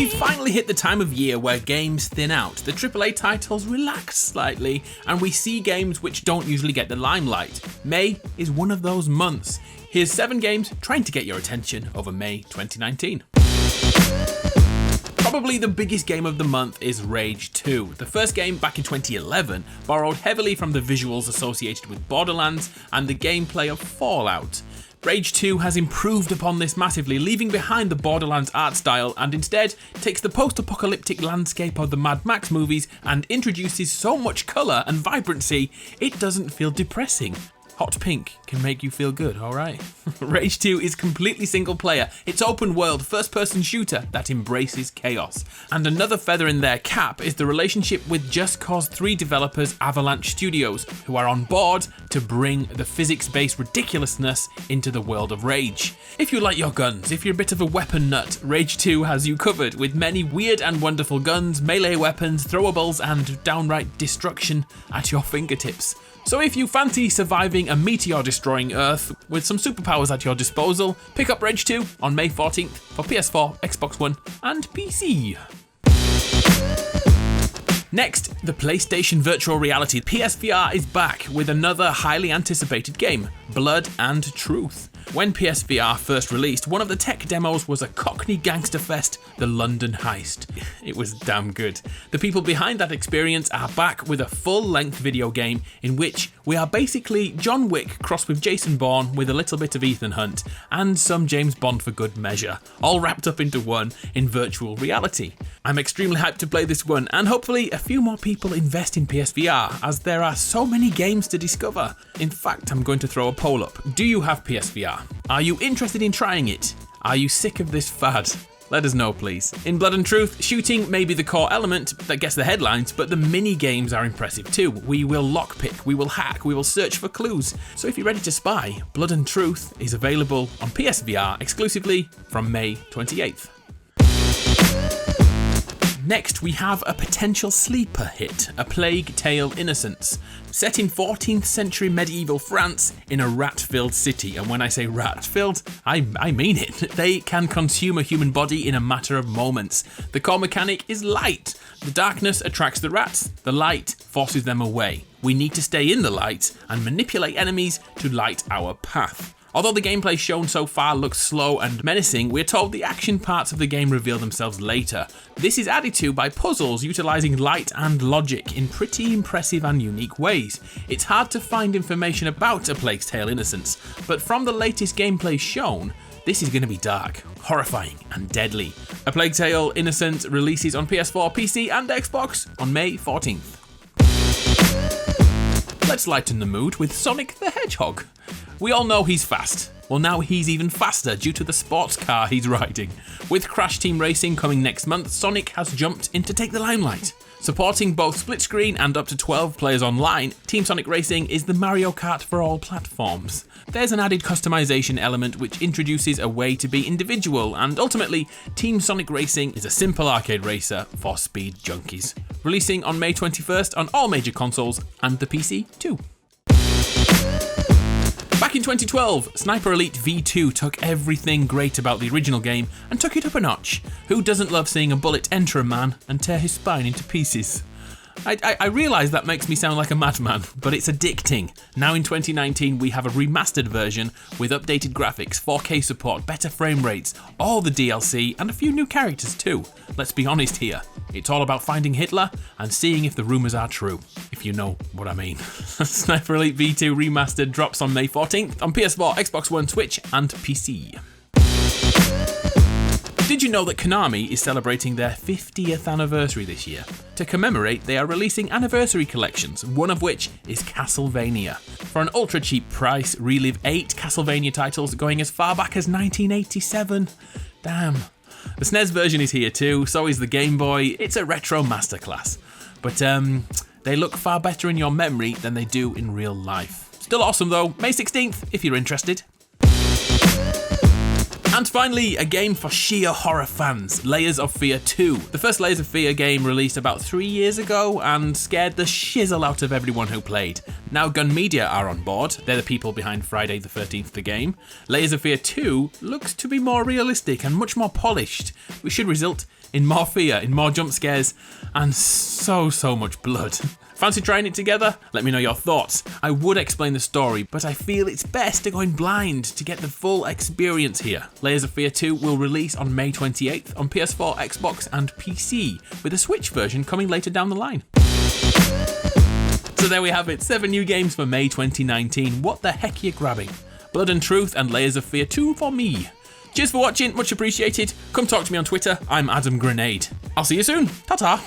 We've finally hit the time of year where games thin out, the AAA titles relax slightly, and we see games which don't usually get the limelight. May is one of those months. Here's 7 games trying to get your attention over May 2019. Probably the biggest game of the month is Rage 2. The first game back in 2011 borrowed heavily from the visuals associated with Borderlands and the gameplay of Fallout. Rage 2 has improved upon this massively, leaving behind the Borderlands art style and instead takes the post-apocalyptic landscape of the Mad Max movies and introduces so much colour and vibrancy, it doesn't feel depressing. Hot pink can make you feel good, alright? Rage 2 is completely single player. It's open world, first person shooter that embraces chaos. And another feather in their cap is the relationship with Just Cause 3 developers Avalanche Studios, who are on board to bring the physics-based ridiculousness into the world of Rage. If you like your guns, if you're a bit of a weapon nut, Rage 2 has you covered with many weird and wonderful guns, melee weapons, throwables, and downright destruction at your fingertips. So if you fancy surviving a meteor-destroying Earth with some superpowers at your disposal, pick up Rage 2 on May 14th for PS4, Xbox One, and PC. Next, the PlayStation Virtual Reality PSVR is back with another highly anticipated game, Blood and Truth. When PSVR first released, one of the tech demos was a Cockney gangster fest, the London Heist. It was damn good. The people behind that experience are back with a full-length video game in which we are basically John Wick crossed with Jason Bourne with a little bit of Ethan Hunt and some James Bond for good measure, all wrapped up into one in virtual reality. I'm extremely hyped to play this one, and hopefully a few more people invest in PSVR as there are so many games to discover. In fact, I'm going to throw a poll up. Do you have PSVR? Are you interested in trying it? Are you sick of this fad? Let us know, please. In Blood and Truth, shooting may be the core element that gets the headlines, but the mini-games are impressive too. We will lockpick, we will hack, we will search for clues. So if you're ready to spy, Blood and Truth is available on PSVR exclusively from May 28th. Next, we have a potential sleeper hit, A Plague Tale: Innocence. Set in 14th century medieval France in a rat-filled city, and when I say rat-filled, I mean it. They can consume a human body in a matter of moments. The core mechanic is light. The darkness attracts the rats, the light forces them away. We need to stay in the light and manipulate enemies to light our path. Although the gameplay shown so far looks slow and menacing, we're told the action parts of the game reveal themselves later. This is added to by puzzles utilising light and logic in pretty impressive and unique ways. It's hard to find information about A Plague Tale: Innocence, but from the latest gameplay shown, this is going to be dark, horrifying, and deadly. A Plague Tale: Innocence releases on PS4, PC, and Xbox on May 14th. Let's lighten the mood with Sonic the Hedgehog. We all know he's fast. Well, now he's even faster due to the sports car he's riding. With Crash Team Racing coming next month, Sonic has jumped in to take the limelight. Supporting both split screen and up to 12 players online, Team Sonic Racing is the Mario Kart for all platforms. There's an added customization element which introduces a way to be individual, and ultimately, Team Sonic Racing is a simple arcade racer for speed junkies. Releasing on May 21st on all major consoles and the PC too. Back in 2012, Sniper Elite V2 took everything great about the original game and took it up a notch. Who doesn't love seeing a bullet enter a man and tear his spine into pieces? I realise that makes me sound like a madman, but it's addicting. Now in 2019 we have a remastered version with updated graphics, 4K support, better frame rates, all the DLC and a few new characters too. Let's be honest here, it's all about finding Hitler and seeing if the rumours are true, if you know what I mean. Sniper Elite V2 Remastered drops on May 14th on PS4, Xbox One, Switch and PC. Did you know that Konami is celebrating their 50th anniversary this year? To commemorate, they are releasing anniversary collections, one of which is Castlevania. For an ultra cheap price, relive 8 Castlevania titles going as far back as 1987. Damn. The SNES version is here too, so is the Game Boy. It's a retro masterclass. But they look far better in your memory than they do in real life. Still awesome though, May 16th if you're interested. And finally, a game for sheer horror fans, Layers of Fear 2. The first Layers of Fear game released about 3 years ago and scared the shizzle out of everyone who played. Now Gun Media are on board, they're the people behind Friday the 13th the game. Layers of Fear 2 looks to be more realistic and much more polished, which should result in more fear, in more jump scares, and so much blood. Fancy trying it together? Let me know your thoughts. I would explain the story, but I feel it's best to go in blind to get the full experience here. Layers of Fear 2 will release on May 28th on PS4, Xbox and PC, with a Switch version coming later down the line. So there we have it, 7 new games for May 2019. What the heck are you grabbing? Blood and Truth and Layers of Fear 2 for me. Cheers for watching, much appreciated. Come talk to me on Twitter, I'm Adam Grenade. I'll see you soon, ta-ta.